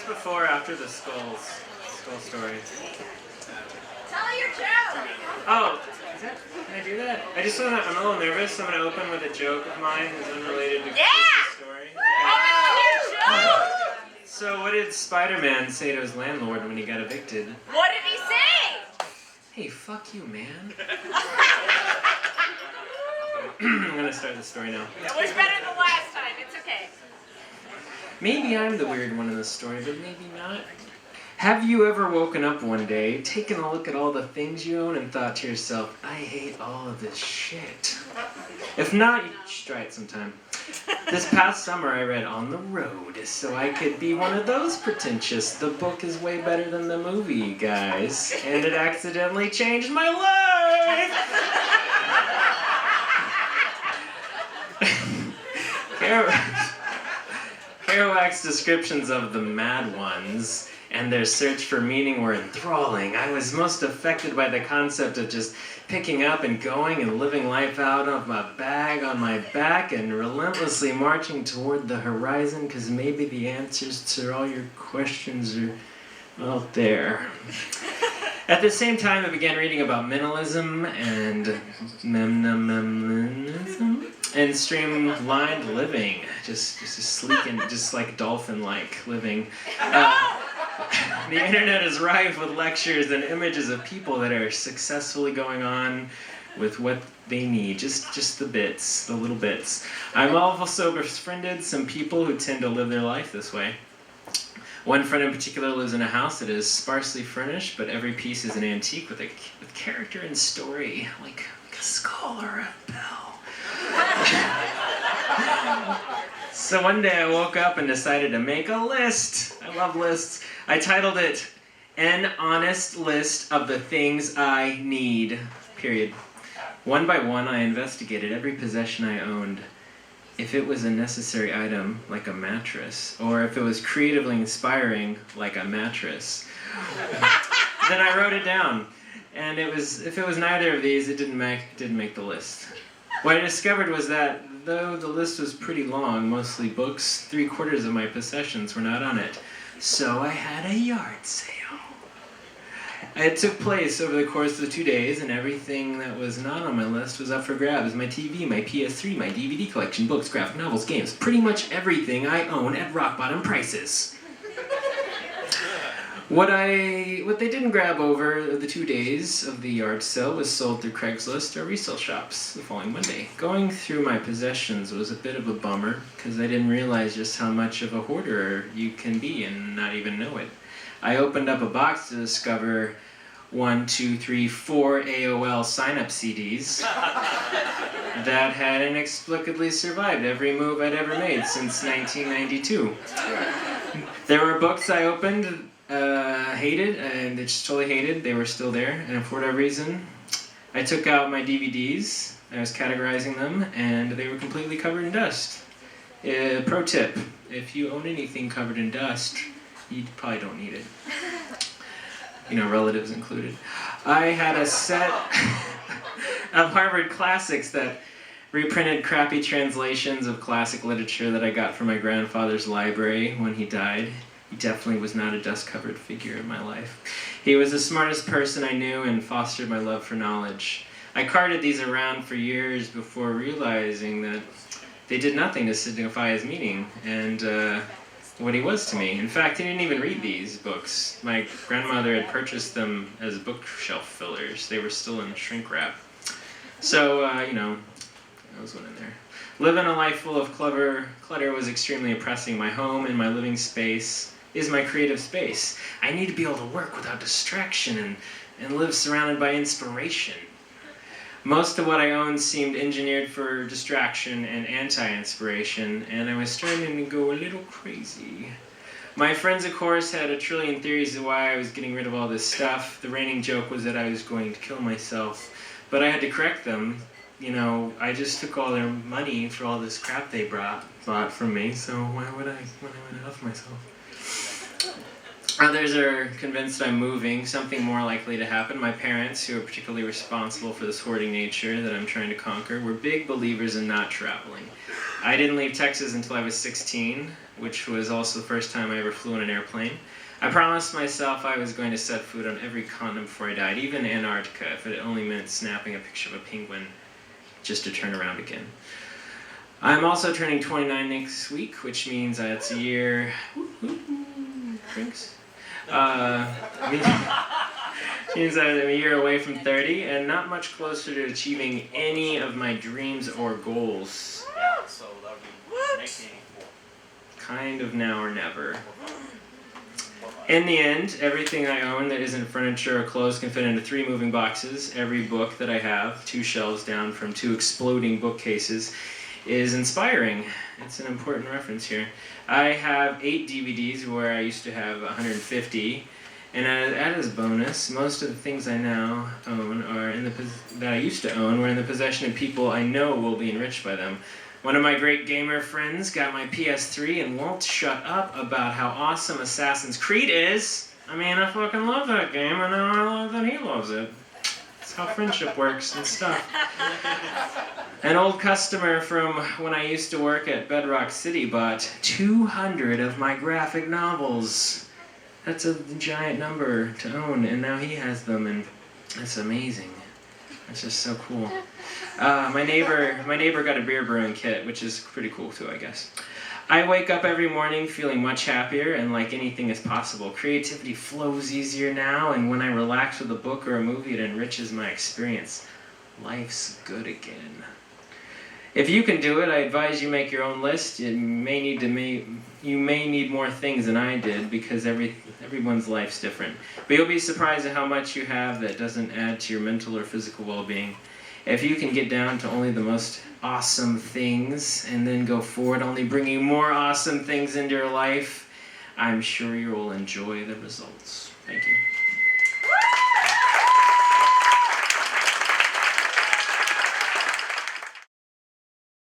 before or after the skull story? Tell your joke! Oh, can I do that? I'm a little nervous. I'm going to open with a joke of mine that's unrelated to Chris's story. So what did Spider-Man say to his landlord when he got evicted? What did he say? Hey, fuck you, man. I'm going to start the story now. It was better than last time. It's okay. Maybe I'm the weird one in the story, but maybe not. Have you ever woken up one day, taken a look at all the things you own, and thought to yourself, I hate all of this shit? If not, you should try it sometime. This past summer I read On the Road, so I could be one of those pretentious. The book is way better than the movie, guys. And it accidentally changed my life! Kerouac's descriptions of the mad ones and their search for meaning were enthralling. I was most affected by the concept of just picking up and going and living life out of my bag on my back and relentlessly marching toward the horizon, because maybe the answers to all your questions are out there. At the same time, I began reading about minimalism and and streamlined living, just sleek and just like dolphin-like living. The internet is rife with lectures and images of people that are successfully going on with what they need, just the bits, the little bits. I've also befriended some people who tend to live their life this way. One friend in particular lives in a house that is sparsely furnished, but every piece is an antique with character and story, like a skull or a bell. So one day I woke up and decided to make a list. I love lists. I titled it, An Honest List of the Things I Need, period. One by one I investigated every possession I owned. If it was a necessary item, like a mattress, or if it was creatively inspiring, like a mattress. Then I wrote it down, and if it was neither of these, it didn't make the list. What I discovered was that though the list was pretty long, mostly books, 3/4 of my possessions were not on it. So I had a yard sale. It took place over the course of 2 days, and everything that was not on my list was up for grabs. My TV, my PS3, my DVD collection, books, graphic novels, games, pretty much everything I own at rock bottom prices. What they didn't grab over the 2 days of the yard sale was sold through Craigslist or resale shops the following Monday. Going through my possessions was a bit of a bummer, because I didn't realize just how much of a hoarder you can be and not even know it. I opened up a box to discover 4 AOL sign-up CDs that had inexplicably survived every move I'd ever made since 1992. There were books I opened, hated, and just totally hated. They were still there, and for whatever reason, I took out my DVDs, I was categorizing them, and they were completely covered in dust. Pro tip, if you own anything covered in dust, you probably don't need it. You know, relatives included. I had a set of Harvard classics that reprinted crappy translations of classic literature that I got from my grandfather's library when he died. He definitely was not a dust-covered figure in my life. He was the smartest person I knew and fostered my love for knowledge. I carted these around for years before realizing that they did nothing to signify his meaning and what he was to me. In fact, he didn't even read these books. My grandmother had purchased them as bookshelf fillers. They were still in shrink wrap. So, I was one in there. Living a life full of clutter was extremely oppressing. My home and my living space is my creative space. I need to be able to work without distraction and live surrounded by inspiration. Most of what I owned seemed engineered for distraction and anti-inspiration, and I was starting to go a little crazy. My friends, of course, had a trillion theories of why I was getting rid of all this stuff. The reigning joke was that I was going to kill myself, but I had to correct them. I just took all their money for all this crap they bought from me, so why would I help myself? Others are convinced I'm moving, something more likely to happen. My parents, who are particularly responsible for this hoarding nature that I'm trying to conquer, were big believers in not traveling. I didn't leave Texas until I was 16, which was also the first time I ever flew on an airplane. I promised myself I was going to set foot on every continent before I died, even Antarctica, if it only meant snapping a picture of a penguin just to turn around again. I'm also turning 29 next week, which means it's a year... Drinks? Means that I'm a year away from 30 and not much closer to achieving any of my dreams or goals. Yeah, so that would be 1984. Kind of now or never. In the end, everything I own that isn't furniture or clothes can fit into 3 moving boxes. Every book that I have, 2 shelves down from 2 exploding bookcases, is inspiring. It's an important reference here. I have 8 DVDs where I used to have 150, and as a bonus, most of the things I now own are that I used to own were in the possession of people I know will be enriched by them. One of my great gamer friends got my PS3 and won't shut up about how awesome Assassin's Creed is. I mean, I fucking love that game, and now I love that he loves it. That's how friendship works and stuff. An old customer from when I used to work at Bedrock City bought 200 of my graphic novels. That's a giant number to own, and now he has them, and that's amazing. That's just so cool. My neighbor got a beer brewing kit, which is pretty cool too, I guess. I wake up every morning feeling much happier and like anything is possible. Creativity flows easier now, and when I relax with a book or a movie, it enriches my experience. Life's good again. If you can do it, I advise you make your own list. You may need more things than I did because everyone's life's different. But you'll be surprised at how much you have that doesn't add to your mental or physical well-being. If you can get down to only the most awesome things and then go forward, only bringing more awesome things into your life, I'm sure you will enjoy the results. Thank you.